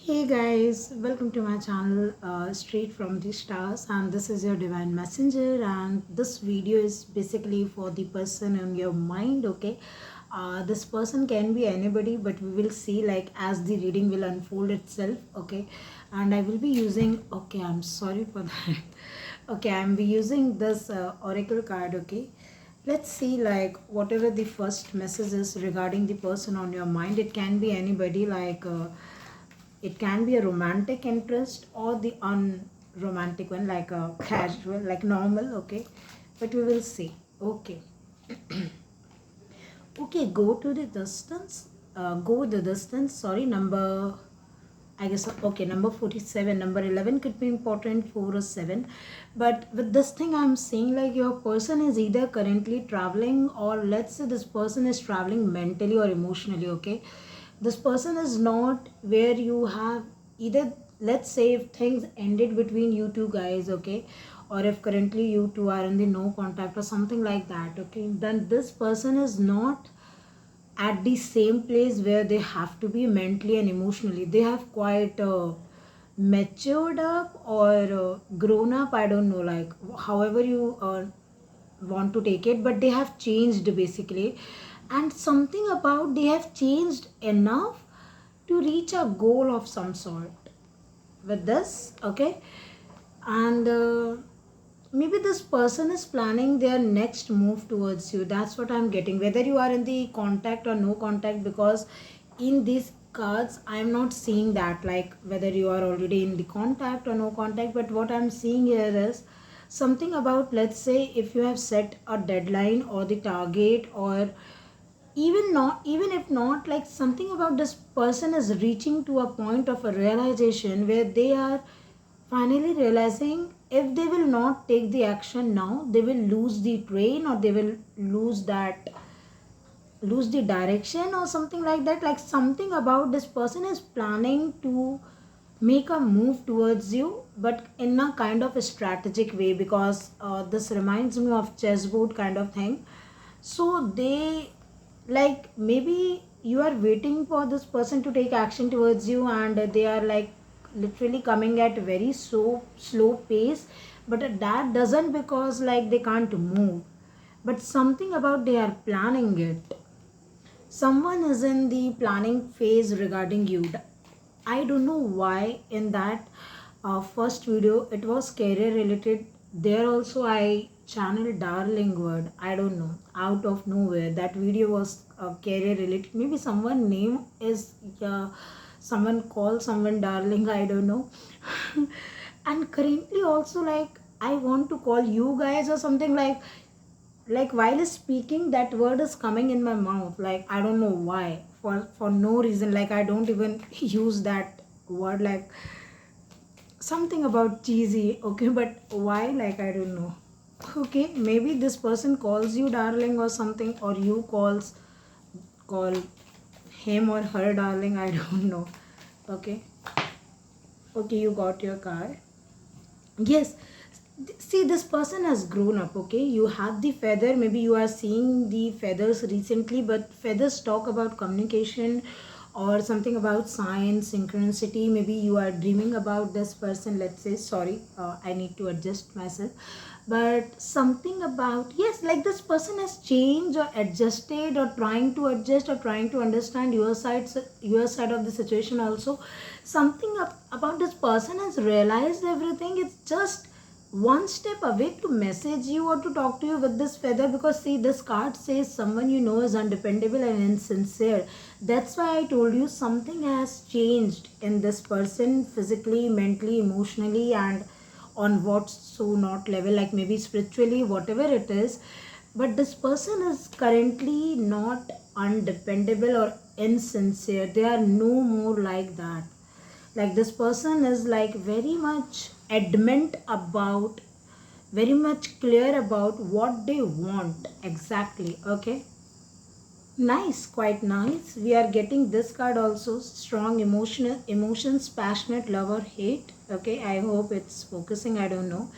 Hey guys, welcome to my channel Straight from the Stars, and this is your divine messenger, and this video is basically for the person in your mind. Okay, this person can be anybody, but we will see like as the reading will unfold itself. Okay, and I will be using, okay, I'm sorry for that. Okay, I'm be using this oracle card. Okay, let's see like whatever the first message is regarding the person on your mind. It can be anybody, like it can be a romantic interest or the unromantic one, like a casual, like normal. Okay, but we will see. Okay. Okay, go to the distance. Go the distance. Sorry, number, I guess, okay, number 47, number 11 could be important, 4 or 7. But with this thing, I'm saying like your person is either currently traveling, or let's say this person is traveling mentally or emotionally. Okay, this person is not where you have either, let's say if things ended between you two guys. Okay, or if currently you two are in the no contact or something like that. Okay, then this person is not at the same place where they have to be mentally and emotionally. They have quite matured up or grown up. I don't know, like however you want to take it, but they have changed basically. And something about they have changed enough to reach a goal of some sort with this. Okay, and maybe this person is planning their next move towards you. That's what I'm getting, whether you are in the contact or no contact, because in these cards I'm not seeing that like whether you are already in the contact or no contact. But what I'm seeing here is something about, let's say if you have set a deadline or the target, or even not, even if not, like something about this person is reaching to a point of a realization where they are finally realizing if they will not take the action now, they will lose the train, or they will lose the direction or something like that. Like something about this person is planning to make a move towards you, but in a kind of a strategic way, because this reminds me of chessboard kind of thing. So they, like maybe you are waiting for this person to take action towards you, and they are like literally coming at very slow pace. But that doesn't because like they can't move, but something about they are planning it. Someone is in the planning phase regarding you. I don't know why in that first video it was career related. There also I channeled darling word. I don't know, out of nowhere that video was career related. Maybe someone name is someone call someone darling, I don't know. And currently also, like I want to call you guys or something, like while speaking that word is coming in my mouth. Like I don't know why, for no reason. Like I don't even use that word, like something about cheesy. Okay, but why, like I don't know. Okay, maybe this person calls you darling or something, or you call him or her darling, I don't know. Okay. Okay, you got your card. Yes. See, this person has grown up. Okay, you have the feather. Maybe you are seeing the feathers recently, but feathers talk about communication or something about science, synchronicity. Maybe you are dreaming about this person, let's say. Sorry, I need to adjust myself. But something about, yes, like this person has changed or adjusted or trying to adjust or trying to understand your side of the situation also. Something about this person has realized everything. It's just one step away to message you or to talk to you with this feather. Because see, this card says someone you know is undependable and insincere. That's why I told you something has changed in this person, physically, mentally, emotionally, and on what so not level, like maybe spiritually, whatever it is. But this person is currently not undependable or insincere. They are no more like that. Like this person is like very much adamant about, very much clear about what they want exactly. Okay, nice, quite nice. We are getting this card also, strong emotional emotions, passionate love or hate. Okay, I hope it's focusing, I don't know.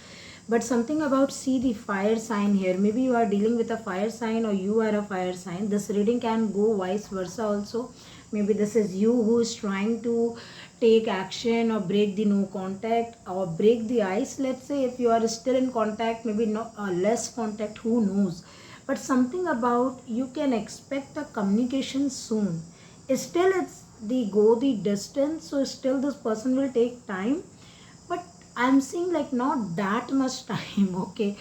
But something about, see the fire sign here. Maybe you are dealing with a fire sign or you are a fire sign. This reading can go vice versa also. Maybe this is you who is trying to take action or break the no contact or break the ice. Let's say if you are still in contact, maybe not less contact, who knows, but something about you can expect a communication soon. Still it's the go the distance, so still this person will take time, but I'm seeing like not that much time. Okay,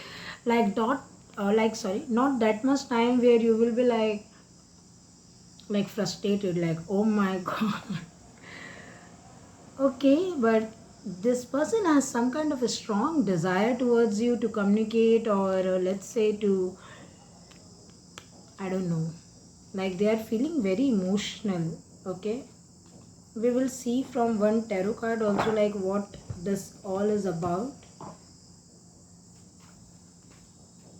like not like sorry, not that much time where you will be like frustrated, like oh my god. Okay, but this person has some kind of a strong desire towards you to communicate, or let's say to, I don't know, like they are feeling very emotional. Okay, we will see from one tarot card also like what this all is about.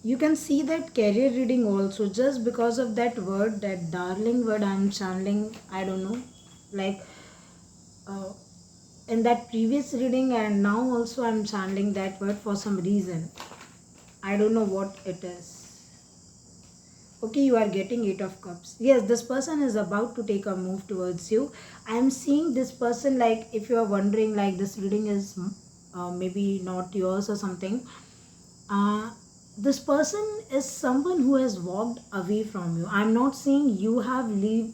You can see that career reading also, just because of that word, that darling word I'm channeling. I don't know, like uh, in that previous reading and now also I'm channeling that word for some reason. I don't know what it is. Okay, you are getting Eight of Cups. Yes, this person is about to take a move towards you. I'm seeing this person, like if you are wondering, like this reading is maybe not yours or something. Uh, this person is someone who has walked away from you. I'm not saying you have leave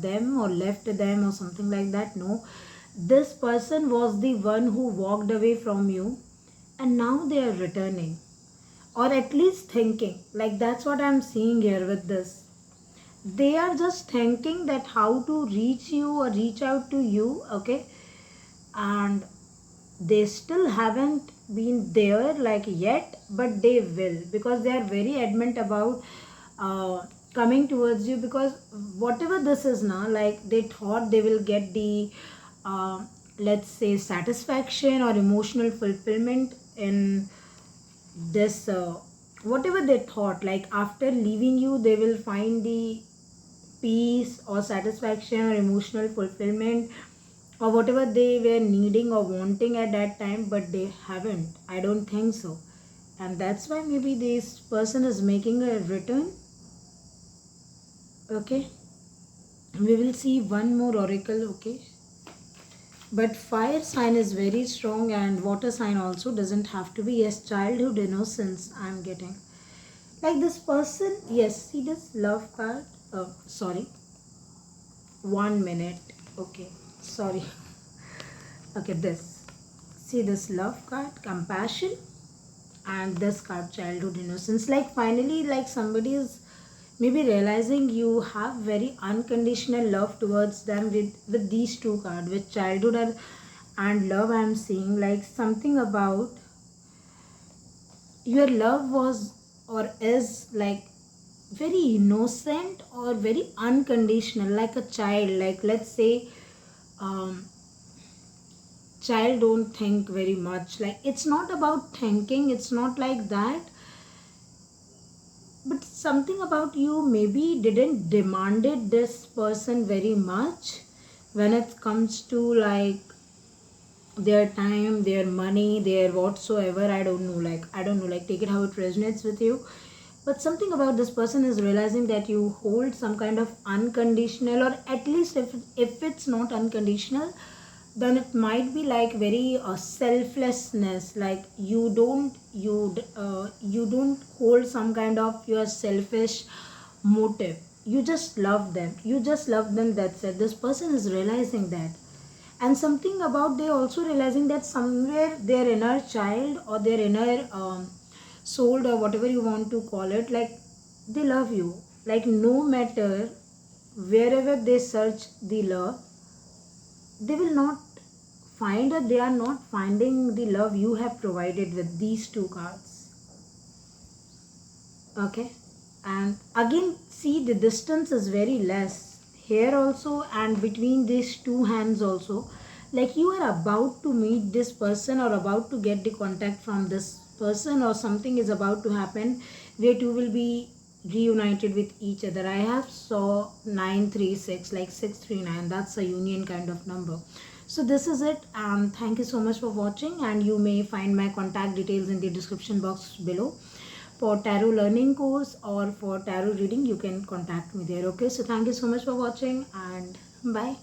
them or left them or something like that. No, this person was the one who walked away from you, and now they are returning, or at least thinking. Like that's what I'm seeing here with this. They are just thinking that how to reach you or reach out to you. Okay, and they still haven't been there like yet, but they will, because they are very adamant about coming towards you, because whatever this is now, like they thought they will get the uh, let's say satisfaction or emotional fulfillment in this whatever they thought, like after leaving you they will find the peace or satisfaction or emotional fulfillment or whatever they were needing or wanting at that time, but they haven't. I don't think so. And that's why maybe this person is making a return. Okay, we will see one more oracle. Okay, but fire sign is very strong, and water sign also doesn't have to be. Yes, childhood innocence I'm getting. Like this person, yes, see this love card. Sorry, 1 minute. Okay, sorry. Okay, this. See this love card, compassion, and this card, childhood innocence. Like finally, like somebody is maybe realizing you have very unconditional love towards them with these two cards, with childhood and love. I'm seeing like something about your love was or is like very innocent or very unconditional, like a child. Like let's say um, child don't think very much, like it's not about thinking, it's not like that, but something about you maybe didn't demanded this person very much when it comes to like their time, their money, their whatsoever. I don't know, like I don't know, like take it how it resonates with you. But something about this person is realizing that you hold some kind of unconditional, or at least if it's not unconditional, then it might be like very selflessness. Like you don't hold some kind of your selfish motive. You just love them, you just love them, that's it. This person is realizing that. And something about they also realizing that somewhere their inner child or their inner soul or whatever you want to call it, like they love you. Like no matter wherever they search the love, they will not find, or they are not finding the love you have provided with these two cards. Okay, and again see the distance is very less here also, and between these two hands also, like you are about to meet this person or about to get the contact from this person, or something is about to happen where two will be reunited with each other. I have saw 936, like 639, that's a union kind of number. So this is it, and thank you so much for watching, and you may find my contact details in the description box below. For tarot learning course or for tarot reading, you can contact me there. Okay, so thank you so much for watching, and bye.